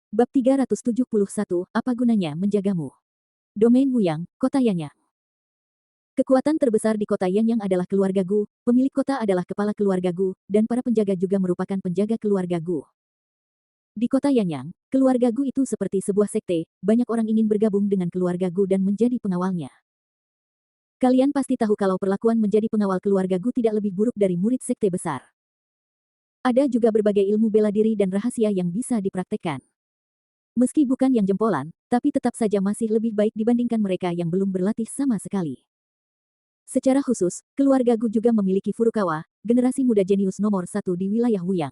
Bab 371, apa gunanya menjagamu? Domain Wuyang, Kota Yanyang. Kekuatan terbesar di Kota Yanyang adalah keluarga Gu, pemilik kota adalah kepala keluarga Gu, dan para penjaga juga merupakan penjaga keluarga Gu. Di Kota Yanyang, keluarga Gu itu seperti sebuah sekte, banyak orang ingin bergabung dengan keluarga Gu dan menjadi pengawalnya. Kalian pasti tahu kalau perlakuan menjadi pengawal keluarga Gu tidak lebih buruk dari murid sekte besar. Ada juga berbagai ilmu bela diri dan rahasia yang bisa dipraktekkan. Meski bukan yang jempolan, tapi tetap saja masih lebih baik dibandingkan mereka yang belum berlatih sama sekali. Secara khusus, keluarga Gu juga memiliki Furukawa, generasi muda jenius nomor 1 di wilayah Wuyang.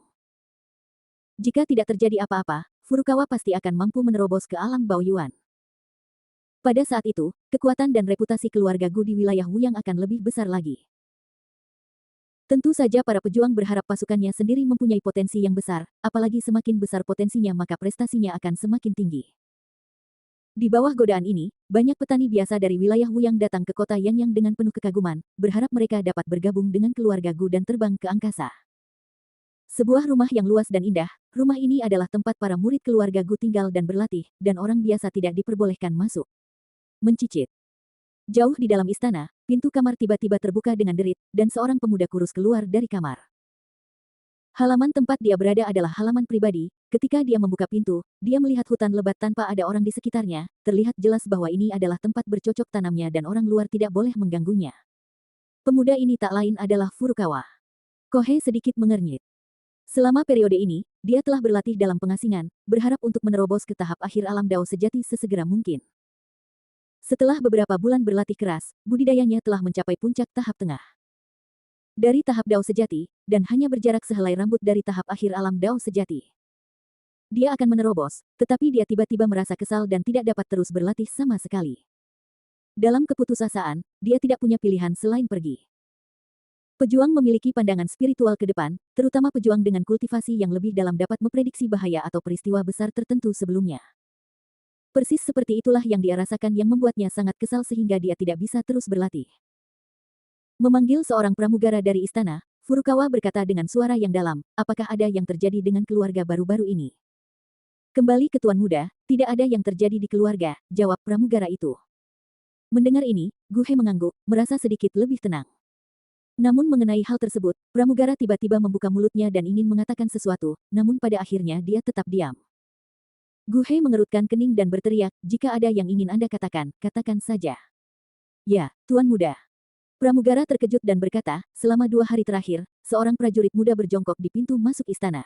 Jika tidak terjadi apa-apa, Furukawa pasti akan mampu menerobos ke alam Baoyuan. Pada saat itu, kekuatan dan reputasi keluarga Gu di wilayah Wuyang akan lebih besar lagi. Tentu saja para pejuang berharap pasukannya sendiri mempunyai potensi yang besar, apalagi semakin besar potensinya maka prestasinya akan semakin tinggi. Di bawah godaan ini, banyak petani biasa dari wilayah Wuyang datang ke kota Yanyang dengan penuh kekaguman, berharap mereka dapat bergabung dengan keluarga Gu dan terbang ke angkasa. Sebuah rumah yang luas dan indah, rumah ini adalah tempat para murid keluarga Gu tinggal dan berlatih, dan orang biasa tidak diperbolehkan masuk. Mencicit. Jauh di dalam istana, pintu kamar tiba-tiba terbuka dengan derit, dan seorang pemuda kurus keluar dari kamar. Halaman tempat dia berada adalah halaman pribadi. Ketika dia membuka pintu, dia melihat hutan lebat tanpa ada orang di sekitarnya. Terlihat jelas bahwa ini adalah tempat bercocok tanamnya dan orang luar tidak boleh mengganggunya. Pemuda ini tak lain adalah Furukawa. Kohei sedikit mengernyit. Selama periode ini, dia telah berlatih dalam pengasingan, berharap untuk menerobos ke tahap akhir alam Dao sejati sesegera mungkin. Setelah beberapa bulan berlatih keras, budidayanya telah mencapai puncak tahap tengah. Dari tahap Dao sejati, dan hanya berjarak sehelai rambut dari tahap akhir alam Dao sejati. Dia akan menerobos, tetapi dia tiba-tiba merasa kesal dan tidak dapat terus berlatih sama sekali. Dalam keputusasaan, dia tidak punya pilihan selain pergi. Pejuang memiliki pandangan spiritual ke depan, terutama pejuang dengan kultivasi yang lebih dalam dapat memprediksi bahaya atau peristiwa besar tertentu sebelumnya. Persis seperti itulah yang dia rasakan yang membuatnya sangat kesal sehingga dia tidak bisa terus berlatih. Memanggil seorang pramugara dari istana, Furukawa berkata dengan suara yang dalam, apakah ada yang terjadi dengan keluarga baru-baru ini? Kembali ke Tuan Muda, tidak ada yang terjadi di keluarga, jawab pramugara itu. Mendengar ini, Guhe mengangguk, merasa sedikit lebih tenang. Namun mengenai hal tersebut, pramugara tiba-tiba membuka mulutnya dan ingin mengatakan sesuatu, namun pada akhirnya dia tetap diam. Guhe mengerutkan kening dan berteriak, jika ada yang ingin Anda katakan, katakan saja. Ya, Tuan Muda. Pramugara terkejut dan berkata, selama 2 hari terakhir, seorang prajurit muda berjongkok di pintu masuk istana.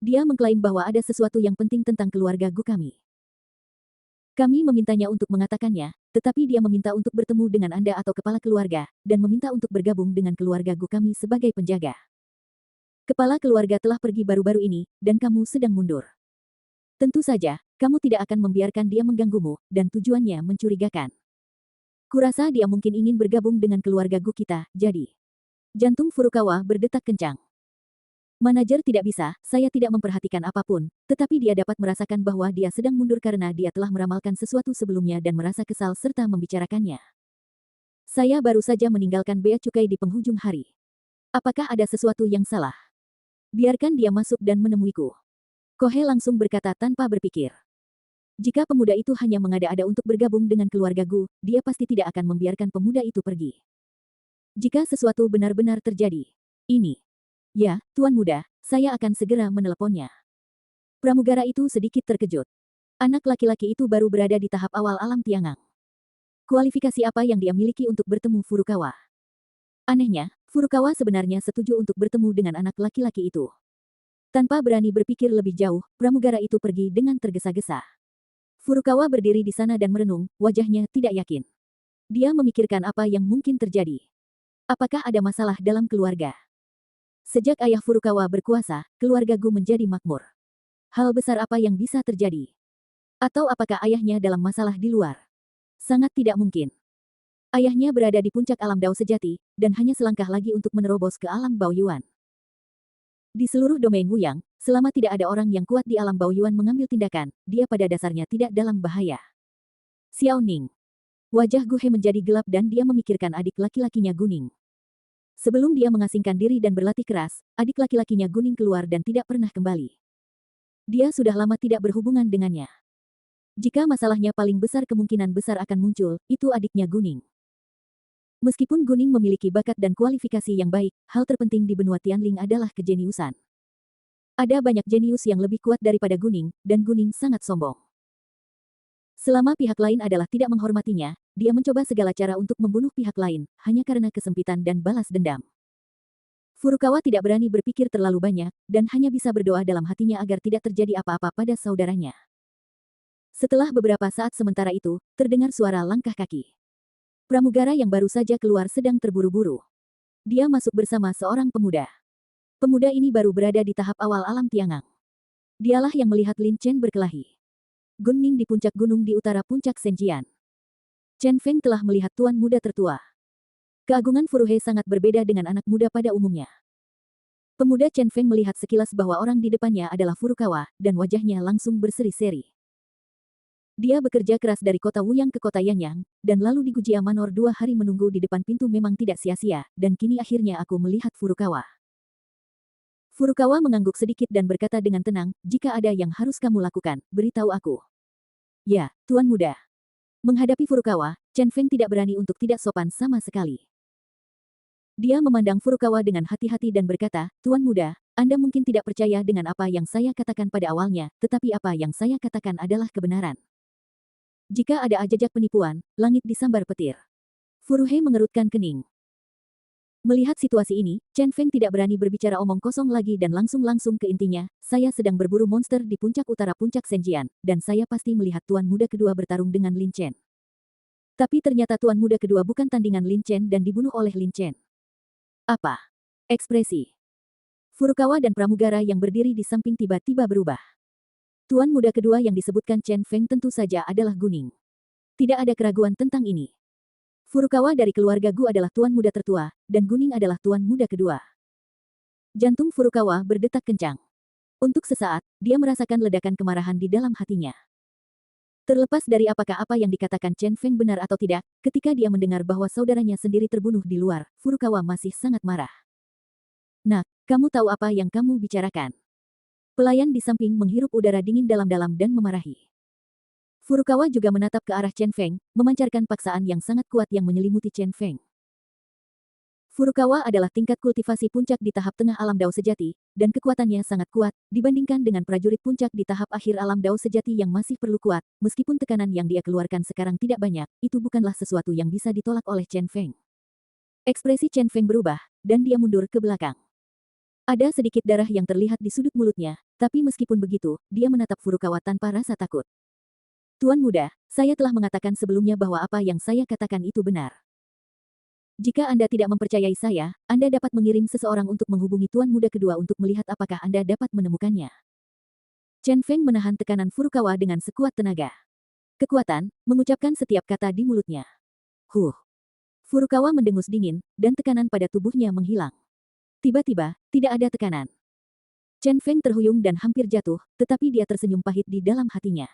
Dia mengklaim bahwa ada sesuatu yang penting tentang keluarga Gu kami. Kami memintanya untuk mengatakannya, tetapi dia meminta untuk bertemu dengan Anda atau kepala keluarga, dan meminta untuk bergabung dengan keluarga Gu kami sebagai penjaga. Kepala keluarga telah pergi baru-baru ini, dan kamu sedang mundur. Tentu saja, kamu tidak akan membiarkan dia mengganggumu, dan tujuannya mencurigakan. Kurasa dia mungkin ingin bergabung dengan keluarga Gu kita, jadi. Jantung Furukawa berdetak kencang. Manajer tidak bisa, saya tidak memperhatikan apapun, tetapi dia dapat merasakan bahwa dia sedang mundur karena dia telah meramalkan sesuatu sebelumnya dan merasa kesal serta membicarakannya. Saya baru saja meninggalkan bea cukai di penghujung hari. Apakah ada sesuatu yang salah? Biarkan dia masuk dan menemuiku. Kohei langsung berkata tanpa berpikir. Jika pemuda itu hanya mengada-ada untuk bergabung dengan keluarga Gu, dia pasti tidak akan membiarkan pemuda itu pergi. Jika sesuatu benar-benar terjadi. Ini. Ya, Tuan Muda, saya akan segera meneleponnya. Pramugara itu sedikit terkejut. Anak laki-laki itu baru berada di tahap awal alam Tiangang. Kualifikasi apa yang dia miliki untuk bertemu Furukawa? Anehnya, Furukawa sebenarnya setuju untuk bertemu dengan anak laki-laki itu. Tanpa berani berpikir lebih jauh, pramugara itu pergi dengan tergesa-gesa. Furukawa berdiri di sana dan merenung, wajahnya tidak yakin. Dia memikirkan apa yang mungkin terjadi. Apakah ada masalah dalam keluarga? Sejak ayah Furukawa berkuasa, keluarga Gu menjadi makmur. Hal besar apa yang bisa terjadi? Atau apakah ayahnya dalam masalah di luar? Sangat tidak mungkin. Ayahnya berada di puncak alam Dao sejati, dan hanya selangkah lagi untuk menerobos ke alam Baoyuan. Di seluruh domain Wuyang, selama tidak ada orang yang kuat di alam Baoyuan mengambil tindakan, dia pada dasarnya tidak dalam bahaya. Xiao Ning. Wajah Guhe menjadi gelap dan dia memikirkan adik laki-lakinya Guning. Sebelum dia mengasingkan diri dan berlatih keras, adik laki-lakinya Guning keluar dan tidak pernah kembali. Dia sudah lama tidak berhubungan dengannya. Jika masalahnya paling besar kemungkinan besar akan muncul, itu adiknya Guning. Meskipun Guning memiliki bakat dan kualifikasi yang baik, hal terpenting di benua Tianling adalah kejeniusan. Ada banyak jenius yang lebih kuat daripada Guning, dan Guning sangat sombong. Selama pihak lain adalah tidak menghormatinya, dia mencoba segala cara untuk membunuh pihak lain, hanya karena kesempitan dan balas dendam. Furukawa tidak berani berpikir terlalu banyak, dan hanya bisa berdoa dalam hatinya agar tidak terjadi apa-apa pada saudaranya. Setelah beberapa saat sementara itu, terdengar suara langkah kaki. Pramugara yang baru saja keluar sedang terburu-buru. Dia masuk bersama seorang pemuda. Pemuda ini baru berada di tahap awal alam Tiangang. Dialah yang melihat Lin Chen berkelahi. Gunning di puncak gunung di utara puncak Senjian. Chen Feng telah melihat tuan muda tertua. Keagungan Furuhe sangat berbeda dengan anak muda pada umumnya. Pemuda Chen Feng melihat sekilas bahwa orang di depannya adalah Furukawa, dan wajahnya langsung berseri-seri. Dia bekerja keras dari kota Wuyang ke kota Yanyang, dan lalu di Gujia Manor 2 hari menunggu di depan pintu memang tidak sia-sia, dan kini akhirnya aku melihat Furukawa. Furukawa mengangguk sedikit dan berkata dengan tenang, jika ada yang harus kamu lakukan, beritahu aku. Ya, tuan muda. Menghadapi Furukawa, Chen Feng tidak berani untuk tidak sopan sama sekali. Dia memandang Furukawa dengan hati-hati dan berkata, tuan muda, Anda mungkin tidak percaya dengan apa yang saya katakan pada awalnya, tetapi apa yang saya katakan adalah kebenaran. Jika ada jejak penipuan, langit disambar petir. Furuhe mengerutkan kening. Melihat situasi ini, Chen Feng tidak berani berbicara omong kosong lagi dan langsung ke intinya, saya sedang berburu monster di puncak utara puncak Senjian, dan saya pasti melihat tuan muda kedua bertarung dengan Lin Chen. Tapi ternyata tuan muda kedua bukan tandingan Lin Chen dan dibunuh oleh Lin Chen. Apa? Ekspresi Furukawa dan pramugara yang berdiri di samping tiba-tiba berubah. Tuan muda kedua yang disebutkan Chen Feng tentu saja adalah Guning. Tidak ada keraguan tentang ini. Furukawa dari keluarga Gu adalah tuan muda tertua, dan Guning adalah tuan muda kedua. Jantung Furukawa berdetak kencang. Untuk sesaat, dia merasakan ledakan kemarahan di dalam hatinya. Terlepas dari apakah apa yang dikatakan Chen Feng benar atau tidak, ketika dia mendengar bahwa saudaranya sendiri terbunuh di luar, Furukawa masih sangat marah. Nak, kamu tahu apa yang kamu bicarakan? Pelayan di samping menghirup udara dingin dalam-dalam dan memarahi. Furukawa juga menatap ke arah Chen Feng, memancarkan paksaan yang sangat kuat yang menyelimuti Chen Feng. Furukawa adalah tingkat kultivasi puncak di tahap tengah alam Dao sejati, dan kekuatannya sangat kuat, dibandingkan dengan prajurit puncak di tahap akhir alam Dao sejati yang masih perlu kuat, meskipun tekanan yang dia keluarkan sekarang tidak banyak, itu bukanlah sesuatu yang bisa ditolak oleh Chen Feng. Ekspresi Chen Feng berubah, dan dia mundur ke belakang. Ada sedikit darah yang terlihat di sudut mulutnya, tapi meskipun begitu, dia menatap Furukawa tanpa rasa takut. Tuan muda, saya telah mengatakan sebelumnya bahwa apa yang saya katakan itu benar. Jika Anda tidak mempercayai saya, Anda dapat mengirim seseorang untuk menghubungi tuan muda kedua untuk melihat apakah Anda dapat menemukannya. Chen Feng menahan tekanan Furukawa dengan sekuat tenaga. Kekuatan, mengucapkan setiap kata di mulutnya. Furukawa mendengus dingin, dan tekanan pada tubuhnya menghilang. Tiba-tiba, tidak ada tekanan. Chen Feng terhuyung dan hampir jatuh, tetapi dia tersenyum pahit di dalam hatinya.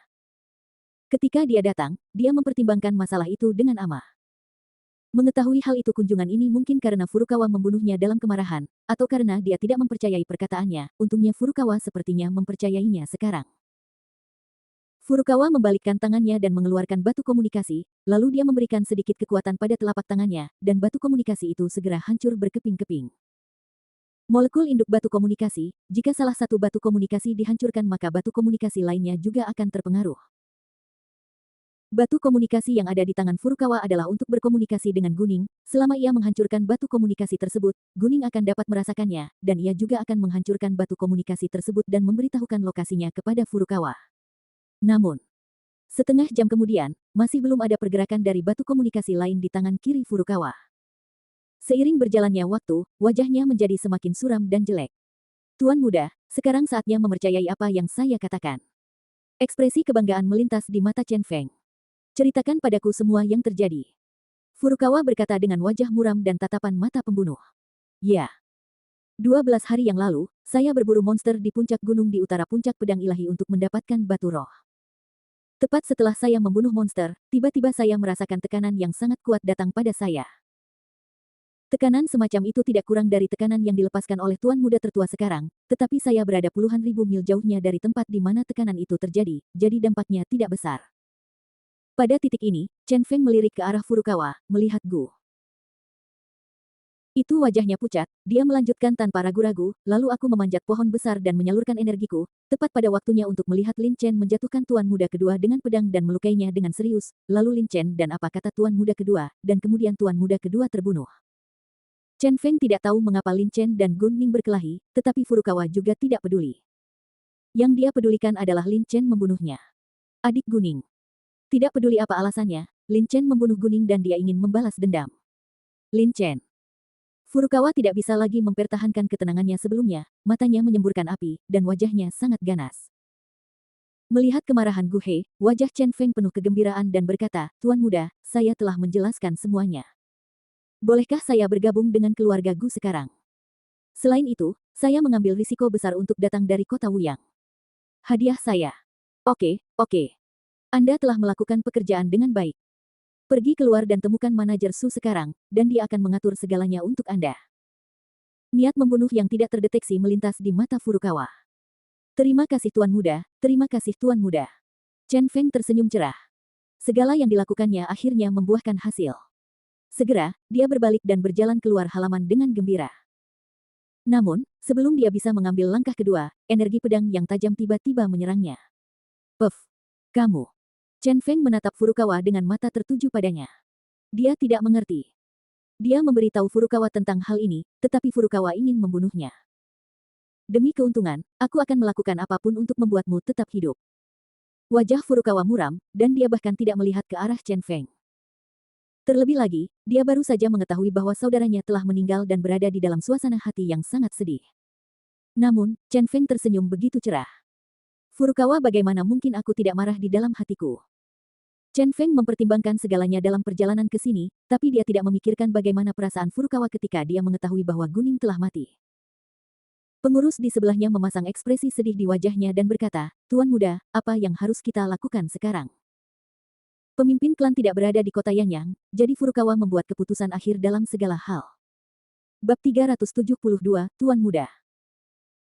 Ketika dia datang, dia mempertimbangkan masalah itu dengan amah. Mengetahui hal itu kunjungan ini mungkin karena Furukawa membunuhnya dalam kemarahan, atau karena dia tidak mempercayai perkataannya, untungnya Furukawa sepertinya mempercayainya sekarang. Furukawa membalikkan tangannya dan mengeluarkan batu komunikasi, lalu dia memberikan sedikit kekuatan pada telapak tangannya, dan batu komunikasi itu segera hancur berkeping-keping. Molekul induk batu komunikasi, jika salah satu batu komunikasi dihancurkan maka batu komunikasi lainnya juga akan terpengaruh. Batu komunikasi yang ada di tangan Furukawa adalah untuk berkomunikasi dengan Guning. Selama ia menghancurkan batu komunikasi tersebut, Guning akan dapat merasakannya, dan ia juga akan menghancurkan batu komunikasi tersebut dan memberitahukan lokasinya kepada Furukawa. Namun, setengah jam kemudian, masih belum ada pergerakan dari batu komunikasi lain di tangan kiri Furukawa. Seiring berjalannya waktu, wajahnya menjadi semakin suram dan jelek. Tuan muda, sekarang saatnya mempercayai apa yang saya katakan. Ekspresi kebanggaan melintas di mata Chen Feng. Ceritakan padaku semua yang terjadi. Furukawa berkata dengan wajah muram dan tatapan mata pembunuh. Ya. 12 hari yang lalu, saya berburu monster di puncak gunung di utara puncak pedang ilahi untuk mendapatkan batu roh. Tepat setelah saya membunuh monster, tiba-tiba saya merasakan tekanan yang sangat kuat datang pada saya. Tekanan semacam itu tidak kurang dari tekanan yang dilepaskan oleh tuan muda tertua sekarang, tetapi saya berada puluhan ribu mil jauhnya dari tempat di mana tekanan itu terjadi, jadi dampaknya tidak besar. Pada titik ini, Chen Feng melirik ke arah Furukawa, melihat Gu. Itu wajahnya pucat, dia melanjutkan tanpa ragu-ragu, lalu aku memanjat pohon besar dan menyalurkan energiku, tepat pada waktunya untuk melihat Lin Chen menjatuhkan tuan muda kedua dengan pedang dan melukainya dengan serius, lalu Lin Chen dan apa kata tuan muda kedua, dan kemudian tuan muda kedua terbunuh. Chen Feng tidak tahu mengapa Lin Chen dan Gun Ning berkelahi, tetapi Furukawa juga tidak peduli. Yang dia pedulikan adalah Lin Chen membunuhnya. Adik Guning. Tidak peduli apa alasannya, Lin Chen membunuh Guning dan dia ingin membalas dendam. Lin Chen. Furukawa tidak bisa lagi mempertahankan ketenangannya sebelumnya, matanya menyemburkan api, dan wajahnya sangat ganas. Melihat kemarahan Gu He, wajah Chen Feng penuh kegembiraan dan berkata, Tuan muda, saya telah menjelaskan semuanya. Bolehkah saya bergabung dengan keluarga Gu sekarang? Selain itu, saya mengambil risiko besar untuk datang dari kota Wuyang. Hadiah saya. Oke. Anda telah melakukan pekerjaan dengan baik. Pergi keluar dan temukan manajer Su sekarang, dan dia akan mengatur segalanya untuk Anda. Niat membunuh yang tidak terdeteksi melintas di mata Furukawa. Terima kasih Tuan Muda, terima kasih Tuan Muda. Chen Feng tersenyum cerah. Segala yang dilakukannya akhirnya membuahkan hasil. Segera, dia berbalik dan berjalan keluar halaman dengan gembira. Namun, sebelum dia bisa mengambil langkah kedua, energi pedang yang tajam tiba-tiba menyerangnya. Puff! Kamu! Chen Feng menatap Furukawa dengan mata tertuju padanya. Dia tidak mengerti. Dia memberitahu Furukawa tentang hal ini, tetapi Furukawa ingin membunuhnya. Demi keuntungan, aku akan melakukan apapun untuk membuatmu tetap hidup. Wajah Furukawa muram, dan dia bahkan tidak melihat ke arah Chen Feng. Terlebih lagi, dia baru saja mengetahui bahwa saudaranya telah meninggal dan berada di dalam suasana hati yang sangat sedih. Namun, Chen Feng tersenyum begitu cerah. Furukawa, bagaimana mungkin aku tidak marah di dalam hatiku? Chen Feng mempertimbangkan segalanya dalam perjalanan ke sini, tapi dia tidak memikirkan bagaimana perasaan Furukawa ketika dia mengetahui bahwa Guning telah mati. Pengurus di sebelahnya memasang ekspresi sedih di wajahnya dan berkata, Tuan Muda, apa yang harus kita lakukan sekarang? Pemimpin klan tidak berada di kota Yanyang, jadi Furukawa membuat keputusan akhir dalam segala hal. Bab 372, Tuan Muda.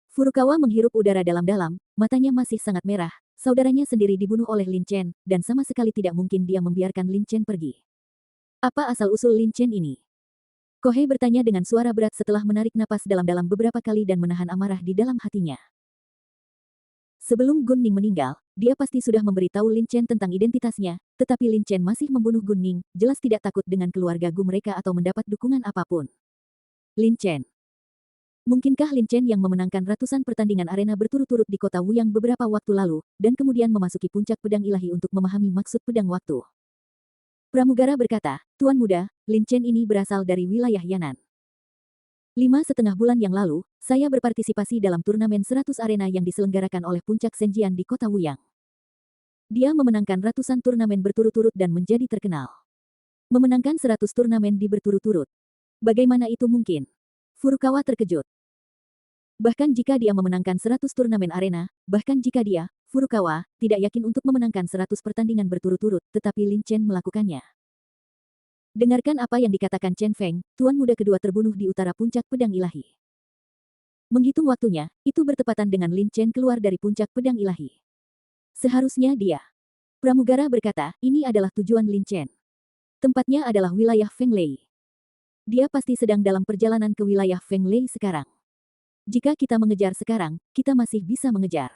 Furukawa menghirup udara dalam-dalam, matanya masih sangat merah. Saudaranya sendiri dibunuh oleh Lin Chen, dan sama sekali tidak mungkin dia membiarkan Lin Chen pergi. Apa asal-usul Lin Chen ini? Kohei bertanya dengan suara berat setelah menarik napas dalam-dalam beberapa kali dan menahan amarah di dalam hatinya. Sebelum Gun Ning meninggal, dia pasti sudah memberitahu Lin Chen tentang identitasnya, tetapi Lin Chen masih membunuh Gun Ning, jelas tidak takut dengan keluarga Gu mereka atau mendapat dukungan apapun. Lin Chen. Mungkinkah Lin Chen yang memenangkan ratusan pertandingan arena berturut-turut di kota Wuyang beberapa waktu lalu, dan kemudian memasuki puncak pedang ilahi untuk memahami maksud pedang waktu? Pramugara berkata, Tuan Muda, Lin Chen ini berasal dari wilayah Yan'an. 5,5 bulan yang lalu, saya berpartisipasi dalam turnamen 100 arena yang diselenggarakan oleh Puncak Senjian di kota Wuyang. Dia memenangkan ratusan turnamen berturut-turut dan menjadi terkenal. Memenangkan 100 turnamen di berturut-turut. Bagaimana itu mungkin? Furukawa terkejut. Bahkan jika dia memenangkan 100 turnamen arena, bahkan jika dia, Furukawa, tidak yakin untuk memenangkan 100 pertandingan berturut-turut, tetapi Lin Chen melakukannya. Dengarkan apa yang dikatakan Chen Feng, tuan muda kedua terbunuh di utara puncak pedang ilahi. Menghitung waktunya, itu bertepatan dengan Lin Chen keluar dari puncak pedang ilahi. Seharusnya dia. Pramugara berkata, ini adalah tujuan Lin Chen. Tempatnya adalah wilayah Feng Lei. Dia pasti sedang dalam perjalanan ke wilayah Feng Lei sekarang. Jika kita mengejar sekarang, kita masih bisa mengejar.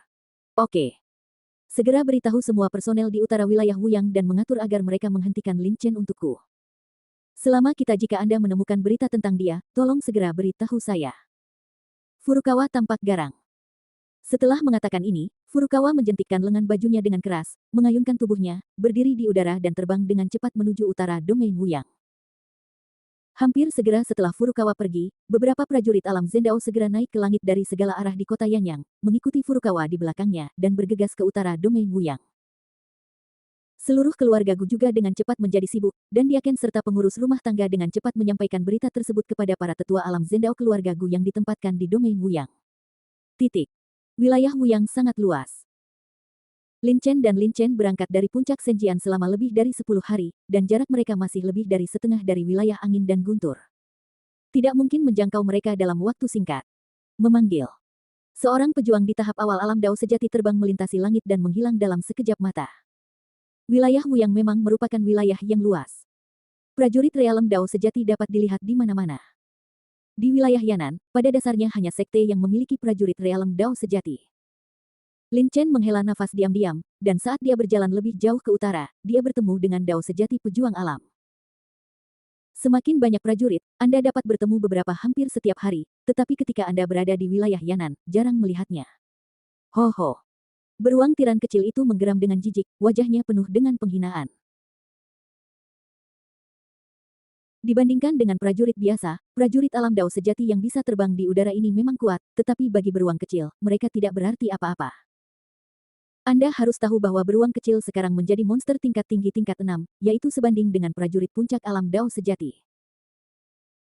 Oke. Segera beritahu semua personel di utara wilayah Wuyang dan mengatur agar mereka menghentikan Lin Chen untukku. Selama jika Anda menemukan berita tentang dia, tolong segera beritahu saya. Furukawa tampak garang. Setelah mengatakan ini, Furukawa menjentikkan lengan bajunya dengan keras, mengayunkan tubuhnya, berdiri di udara dan terbang dengan cepat menuju utara domain Wuyang. Hampir segera setelah Furukawa pergi, beberapa prajurit alam Zendao segera naik ke langit dari segala arah di kota Yanyang, mengikuti Furukawa di belakangnya, dan bergegas ke utara domain Wuyang. Seluruh keluarga Gu juga dengan cepat menjadi sibuk, dan Diaken serta pengurus rumah tangga dengan cepat menyampaikan berita tersebut kepada para tetua alam Zendao keluarga Gu yang ditempatkan di domain Wuyang. Titik. Wilayah Wuyang sangat luas. Lin Chen dan Lin Chen berangkat dari puncak Senjian selama lebih dari 10 hari, dan jarak mereka masih lebih dari setengah dari wilayah angin dan guntur. Tidak mungkin menjangkau mereka dalam waktu singkat. Memanggil. Seorang pejuang di tahap awal alam Dao sejati terbang melintasi langit dan menghilang dalam sekejap mata. Wilayah Wuyang memang merupakan wilayah yang luas. Prajurit realem Dao sejati dapat dilihat di mana-mana. Di wilayah Yanan, pada dasarnya hanya sekte yang memiliki prajurit realem Dao sejati. Lin Chen menghela nafas diam-diam, dan saat dia berjalan lebih jauh ke utara, dia bertemu dengan Dao sejati pejuang alam. Semakin banyak prajurit, Anda dapat bertemu beberapa hampir setiap hari, tetapi ketika Anda berada di wilayah Yanan, jarang melihatnya. Ho ho. Beruang tiran kecil itu menggeram dengan jijik, wajahnya penuh dengan penghinaan. Dibandingkan dengan prajurit biasa, prajurit alam Dao sejati yang bisa terbang di udara ini memang kuat, tetapi bagi beruang kecil, mereka tidak berarti apa-apa. Anda harus tahu bahwa beruang kecil sekarang menjadi monster tingkat tinggi tingkat 6, yaitu sebanding dengan prajurit puncak alam Dao sejati.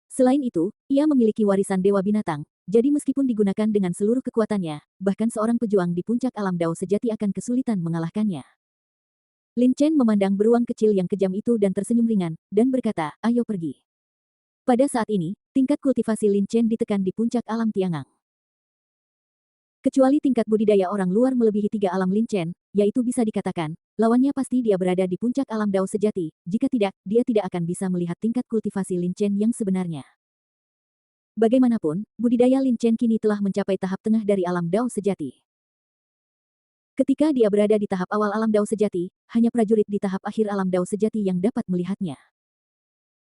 Selain itu, ia memiliki warisan dewa binatang, jadi meskipun digunakan dengan seluruh kekuatannya, bahkan seorang pejuang di puncak alam Dao sejati akan kesulitan mengalahkannya. Lin Chen memandang beruang kecil yang kejam itu dan tersenyum ringan, dan berkata, ayo pergi. Pada saat ini, tingkat kultivasi Lin Chen ditekan di puncak alam Tiangang. Kecuali tingkat budidaya orang luar melebihi 3 alam Lin Chen, yaitu bisa dikatakan, lawannya pasti dia berada di puncak alam Dao sejati, jika tidak, dia tidak akan bisa melihat tingkat kultivasi Lin Chen yang sebenarnya. Bagaimanapun, budidaya Lin Chen kini telah mencapai tahap tengah dari alam Dao sejati. Ketika dia berada di tahap awal alam Dao sejati, hanya prajurit di tahap akhir alam Dao sejati yang dapat melihatnya.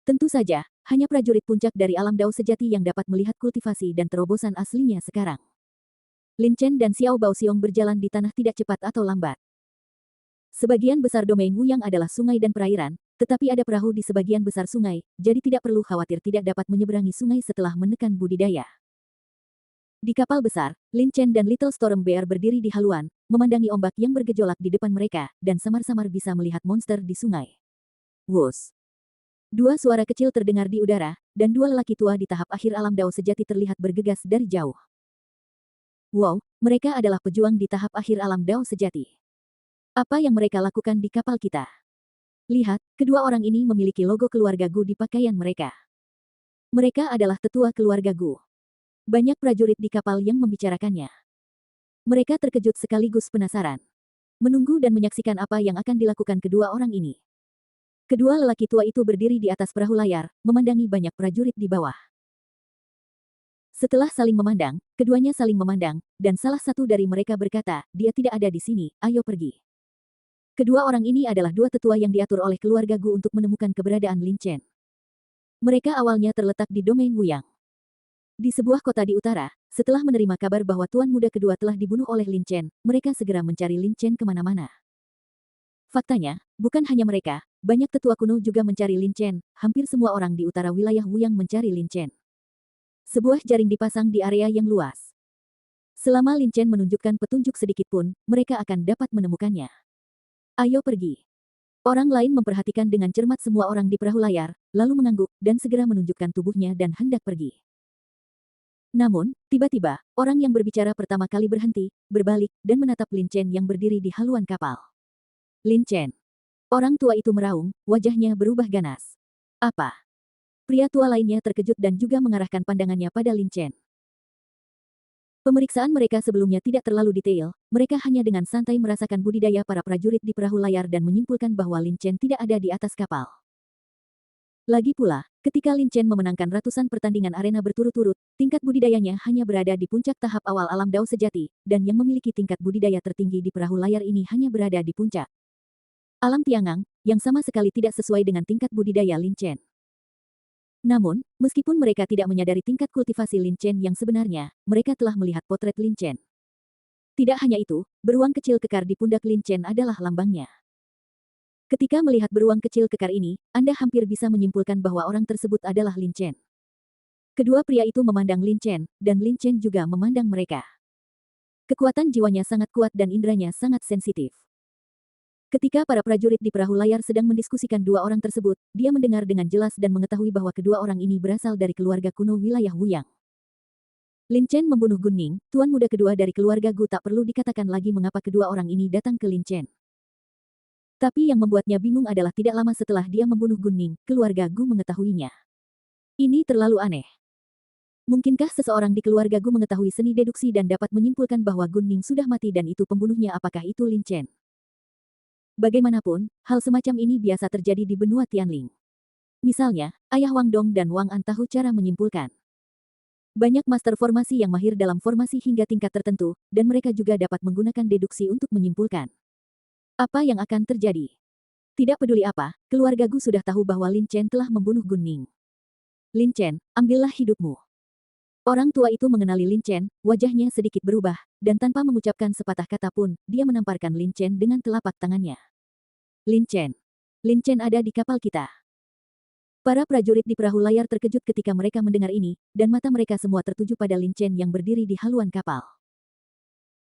Tentu saja, hanya prajurit puncak dari alam Dao sejati yang dapat melihat kultivasi dan terobosan aslinya sekarang. Lin Chen dan Xiao Baoxiong berjalan di tanah tidak cepat atau lambat. Sebagian besar domain Wuyang adalah sungai dan perairan, tetapi ada perahu di sebagian besar sungai, jadi tidak perlu khawatir tidak dapat menyeberangi sungai setelah menekan budidaya. Di kapal besar, Lin Chen dan Little Storm Bear berdiri di haluan, memandangi ombak yang bergejolak di depan mereka, dan samar-samar bisa melihat monster di sungai. Wus! Dua suara kecil terdengar di udara, dan dua lelaki tua di tahap akhir alam Dao sejati terlihat bergegas dari jauh. Wow, mereka adalah pejuang di tahap akhir alam Dao sejati. Apa yang mereka lakukan di kapal kita? Lihat, kedua orang ini memiliki logo keluarga Gu di pakaian mereka. Mereka adalah tetua keluarga Gu. Banyak prajurit di kapal yang membicarakannya. Mereka terkejut sekaligus penasaran. Menunggu dan menyaksikan apa yang akan dilakukan kedua orang ini. Kedua lelaki tua itu berdiri di atas perahu layar, memandangi banyak prajurit di bawah. Setelah saling memandang, keduanya saling memandang, dan salah satu dari mereka berkata, dia tidak ada di sini, ayo pergi. Kedua orang ini adalah dua tetua yang diatur oleh keluarga Gu untuk menemukan keberadaan Lin Chen. Mereka awalnya terletak di domain Wuyang. Di sebuah kota di utara, setelah menerima kabar bahwa tuan muda kedua telah dibunuh oleh Lin Chen, mereka segera mencari Lin Chen kemana-mana. Faktanya, bukan hanya mereka, banyak tetua kuno juga mencari Lin Chen, hampir semua orang di utara wilayah Wuyang mencari Lin Chen. Sebuah jaring dipasang di area yang luas. Selama Lin Chen menunjukkan petunjuk sedikit pun, mereka akan dapat menemukannya. Ayo pergi. Orang lain memperhatikan dengan cermat semua orang di perahu layar, lalu mengangguk, dan segera menunjukkan tubuhnya dan hendak pergi. Namun, tiba-tiba, orang yang berbicara pertama kali berhenti, berbalik, dan menatap Lin Chen yang berdiri di haluan kapal. Lin Chen. Orang tua itu meraung, wajahnya berubah ganas. Apa? Pria tua lainnya terkejut dan juga mengarahkan pandangannya pada Lin Chen. Pemeriksaan mereka sebelumnya tidak terlalu detail, mereka hanya dengan santai merasakan budidaya para prajurit di perahu layar dan menyimpulkan bahwa Lin Chen tidak ada di atas kapal. Lagi pula, ketika Lin Chen memenangkan ratusan pertandingan arena berturut-turut, tingkat budidayanya hanya berada di puncak tahap awal alam Dao sejati, dan yang memiliki tingkat budidaya tertinggi di perahu layar ini hanya berada di puncak alam Tiangang, yang sama sekali tidak sesuai dengan tingkat budidaya Lin Chen. Namun, meskipun mereka tidak menyadari tingkat kultivasi Lin Chen yang sebenarnya, mereka telah melihat potret Lin Chen. Tidak hanya itu, beruang kecil kekar di pundak Lin Chen adalah lambangnya. Ketika melihat beruang kecil kekar ini, Anda hampir bisa menyimpulkan bahwa orang tersebut adalah Lin Chen. Kedua pria itu memandang Lin Chen, dan Lin Chen juga memandang mereka. Kekuatan jiwanya sangat kuat dan indranya sangat sensitif. Ketika para prajurit di perahu layar sedang mendiskusikan dua orang tersebut, dia mendengar dengan jelas dan mengetahui bahwa kedua orang ini berasal dari keluarga kuno wilayah Wuyang. Lin Chen membunuh Gun Ning, tuan muda kedua dari keluarga Gu, tak perlu dikatakan lagi mengapa kedua orang ini datang ke Lin Chen. Tapi yang membuatnya bingung adalah tidak lama setelah dia membunuh Gun Ning, keluarga Gu mengetahuinya. Ini terlalu aneh. Mungkinkah seseorang di keluargaku mengetahui seni deduksi dan dapat menyimpulkan bahwa Gun Ning sudah mati dan itu pembunuhnya? Apakah itu Lin Chen? Bagaimanapun, hal semacam ini biasa terjadi di benua Tianling. Misalnya, ayah Wang Dong dan Wang An tahu cara menyimpulkan. Banyak master formasi yang mahir dalam formasi hingga tingkat tertentu, dan mereka juga dapat menggunakan deduksi untuk menyimpulkan apa yang akan terjadi. Tidak peduli apa, keluarga Gu sudah tahu bahwa Lin Chen telah membunuh Gun Ning. Lin Chen, ambillah hidupmu. Orang tua itu mengenali Lin Chen, wajahnya sedikit berubah, dan tanpa mengucapkan sepatah kata pun, dia menamparkan Lin Chen dengan telapak tangannya. Lin Chen. Lin Chen ada di kapal kita. Para prajurit di perahu layar terkejut ketika mereka mendengar ini, dan mata mereka semua tertuju pada Lin Chen yang berdiri di haluan kapal.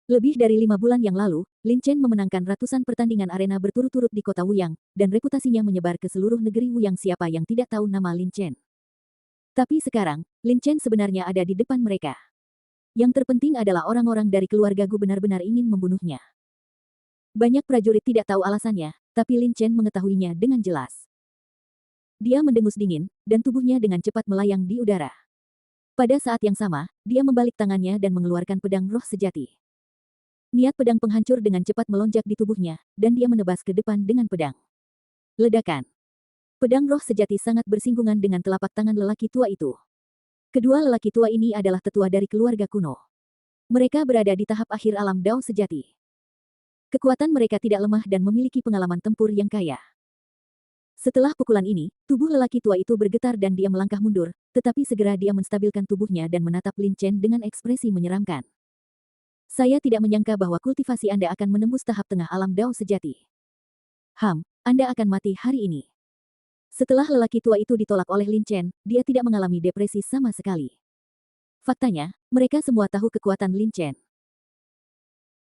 Lebih dari 5 bulan yang lalu, Lin Chen memenangkan ratusan pertandingan arena berturut-turut di kota Wuyang, dan reputasinya menyebar ke seluruh negeri Wuyang. Siapa yang tidak tahu nama Lin Chen? Tapi sekarang, Lin Chen sebenarnya ada di depan mereka. Yang terpenting adalah orang-orang dari keluarga Gu benar-benar ingin membunuhnya. Banyak prajurit tidak tahu alasannya, tapi Lin Chen mengetahuinya dengan jelas. Dia mendengus dingin, dan tubuhnya dengan cepat melayang di udara. Pada saat yang sama, dia membalik tangannya dan mengeluarkan pedang roh sejati. Niat pedang penghancur dengan cepat melonjak di tubuhnya, dan dia menebas ke depan dengan pedang. Ledakan. Pedang roh sejati sangat bersinggungan dengan telapak tangan lelaki tua itu. Kedua lelaki tua ini adalah tetua dari keluarga kuno. Mereka berada di tahap akhir alam Dao sejati. Kekuatan mereka tidak lemah dan memiliki pengalaman tempur yang kaya. Setelah pukulan ini, tubuh lelaki tua itu bergetar dan dia melangkah mundur, tetapi segera dia menstabilkan tubuhnya dan menatap Lin Chen dengan ekspresi menyeramkan. Saya tidak menyangka bahwa kultivasi Anda akan menembus tahap tengah alam Dao sejati. Anda akan mati hari ini. Setelah lelaki tua itu ditolak oleh Lin Chen, dia tidak mengalami depresi sama sekali. Faktanya, mereka semua tahu kekuatan Lin Chen.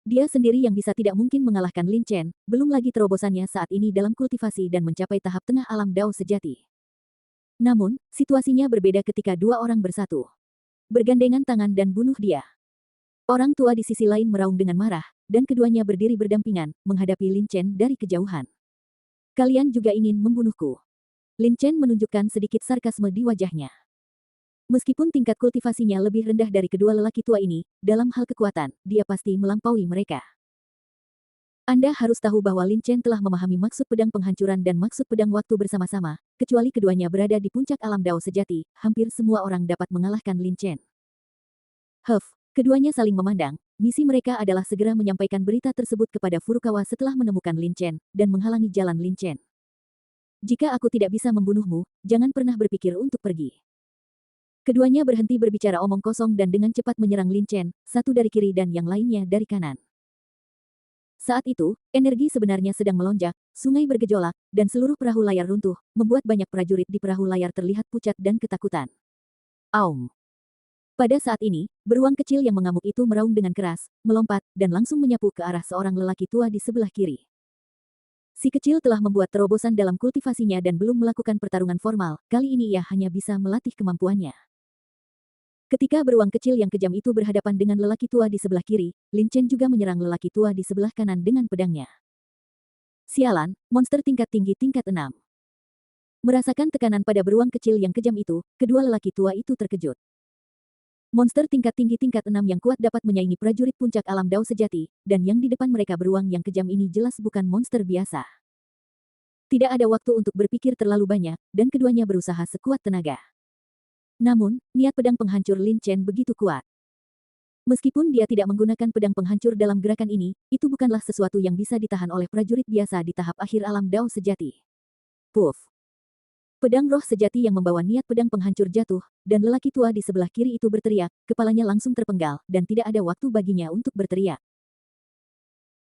Dia sendiri yang bisa tidak mungkin mengalahkan Lin Chen, belum lagi terobosannya saat ini dalam kultivasi dan mencapai tahap tengah alam Dao sejati. Namun, situasinya berbeda ketika dua orang bersatu. Bergandengan tangan dan bunuh dia. Orang tua di sisi lain meraung dengan marah, dan keduanya berdiri berdampingan, menghadapi Lin Chen dari kejauhan. Kalian juga ingin membunuhku. Lin Chen menunjukkan sedikit sarkasme di wajahnya. Meskipun tingkat kultivasinya lebih rendah dari kedua lelaki tua ini, dalam hal kekuatan, dia pasti melampaui mereka. Anda harus tahu bahwa Lin Chen telah memahami maksud pedang penghancuran dan maksud pedang waktu bersama-sama, kecuali keduanya berada di puncak alam Dao sejati, hampir semua orang dapat mengalahkan Lin Chen. Keduanya saling memandang, misi mereka adalah segera menyampaikan berita tersebut kepada Furukawa setelah menemukan Lin Chen, dan menghalangi jalan Lin Chen. Jika aku tidak bisa membunuhmu, jangan pernah berpikir untuk pergi. Keduanya berhenti berbicara omong kosong dan dengan cepat menyerang Lin Chen, satu dari kiri dan yang lainnya dari kanan. Saat itu, energi sebenarnya sedang melonjak, sungai bergejolak, dan seluruh perahu layar runtuh, membuat banyak prajurit di perahu layar terlihat pucat dan ketakutan. Aum. Pada saat ini, beruang kecil yang mengamuk itu meraung dengan keras, melompat, dan langsung menyapu ke arah seorang lelaki tua di sebelah kiri. Si kecil telah membuat terobosan dalam kultivasinya dan belum melakukan pertarungan formal, kali ini ia hanya bisa melatih kemampuannya. Ketika beruang kecil yang kejam itu berhadapan dengan lelaki tua di sebelah kiri, Lin Chen juga menyerang lelaki tua di sebelah kanan dengan pedangnya. Sialan, monster tingkat tinggi tingkat 6. Merasakan tekanan pada beruang kecil yang kejam itu, kedua lelaki tua itu terkejut. Monster tingkat tinggi tingkat 6 yang kuat dapat menyaingi prajurit puncak alam Dao sejati, dan yang di depan mereka beruang yang kejam ini jelas bukan monster biasa. Tidak ada waktu untuk berpikir terlalu banyak, dan keduanya berusaha sekuat tenaga. Namun, niat pedang penghancur Lin Chen begitu kuat. Meskipun dia tidak menggunakan pedang penghancur dalam gerakan ini, itu bukanlah sesuatu yang bisa ditahan oleh prajurit biasa di tahap akhir alam Dao sejati. Puff. Pedang roh sejati yang membawa niat pedang penghancur jatuh, dan lelaki tua di sebelah kiri itu berteriak, kepalanya langsung terpenggal, dan tidak ada waktu baginya untuk berteriak.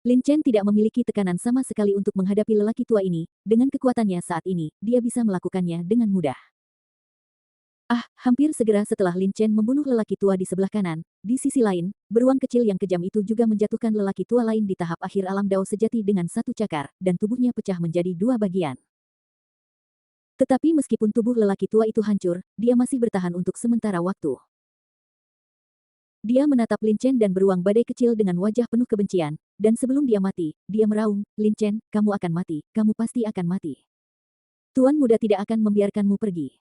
Lin Chen tidak memiliki tekanan sama sekali untuk menghadapi lelaki tua ini, dengan kekuatannya saat ini, dia bisa melakukannya dengan mudah. Hampir segera setelah Lin Chen membunuh lelaki tua di sebelah kanan, di sisi lain, beruang kecil yang kejam itu juga menjatuhkan lelaki tua lain di tahap akhir alam Dao sejati dengan satu cakar, dan tubuhnya pecah menjadi dua bagian. Tetapi meskipun tubuh lelaki tua itu hancur, dia masih bertahan untuk sementara waktu. Dia menatap Lin Chen dan beruang badai kecil dengan wajah penuh kebencian, dan sebelum dia mati, dia meraung, Lin Chen, kamu akan mati, kamu pasti akan mati. Tuan muda tidak akan membiarkanmu pergi.